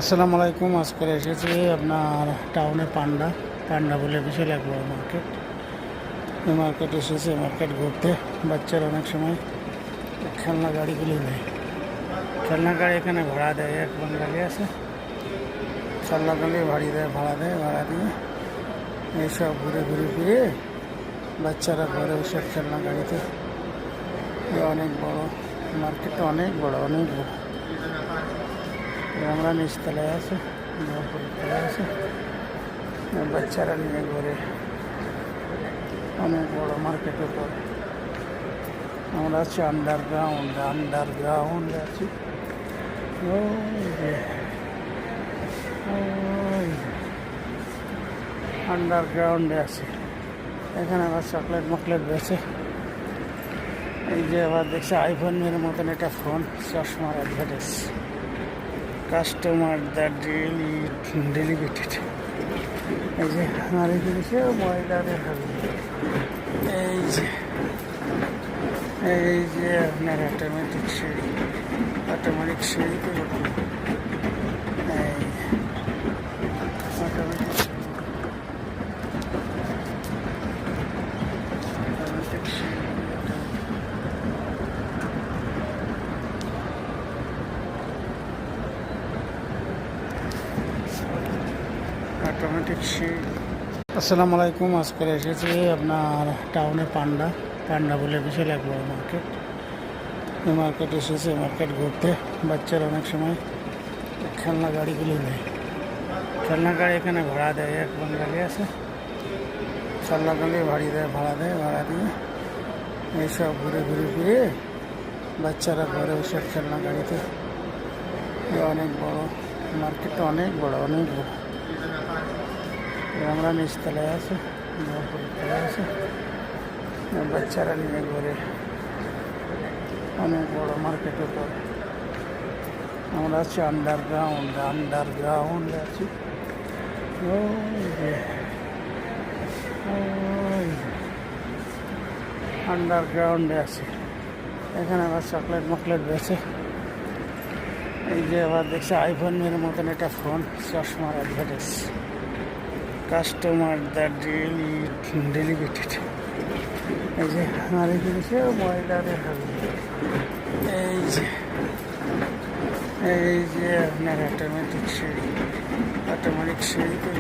আসসালামু আলাইকুম। আজকে এসেছি আপনার টাউনে পান্ডা বলে বিশাল এক বড় মার্কেট। এই মার্কেট এসেছে মার্কেট ঘুরতে। বাচ্চারা অনেক সময় খেলনা গাড়িগুলি নেয়। খেলনা গাড়ি এখানে ভাড়া দেয়, এক বাঙালি আছে খেলনা গাড়ি ভাড়া দিয়ে এইসব ঘুরে ফিরে বাচ্চারা ঘরে ওইসব খেলনা গাড়িতে। অনেক বড় মার্কেটটা, অনেক বড়। আমরা নিচতলায় আছে, উপরতলায় আছে, বাচ্চারা নিয়ে ঘরে। অনেক বড় মার্কেটের পর আমরা আছি আন্ডারগ্রাউন্ডে আছি। আন্ডারগ্রাউন্ডে আছে। এখানে আবার চকলেট মকলেট বেছে। এই যে আবার দেখছি আইফোনের মতন এটা ফোন, চশমার অ্যাডভার্টাইজ। Customer the ডেলিভেটেড। এই যে আর এখানে মহিলাদের এই যে আপনার অটোমেটিক সিঁড়িতে এই অটোমেটিক সিঁড়ি। আসসালামু আলাইকুম। আজকে এসেছি আপনার টাউনে পান্ডা বলে বিশাল এক বড় মার্কেট। এই মার্কেট এসেছে মার্কেট ঘুরতে। বাচ্চারা অনেক সময় খেলনা গাড়িগুলি নেয়। খেলনা গাড়ি এখানে ভাড়া দেয়, এক বাঙালি আছে খেলনা গাড়ি ভাড়া দিয়ে এইসব ঘুরে ফিরে বাচ্চারা ঘরে ওইসব খেলনা গাড়িতে। অনেক বড় মার্কেটটা, অনেক বড়। আমরা নিচতলায় আছে, উপরতলায় আছে, বাচ্চারা নিয়ে ঘরে। অনেক বড় মার্কেটের পর আমরা আছি আন্ডারগ্রাউন্ডে আছি। আন্ডারগ্রাউন্ডে আছে। এখানে আবার চকলেট মকলেট বেছে। এই যে আবার দেখছি আইফোনের মতন এটা ফোন, চশমার অ্যাডভার্টাইজ। Customer the ডেলিভেটেড। এই যে আর এখানে মহিলাদের এই যে আপনার অটোমেটিক সিঁড়িতে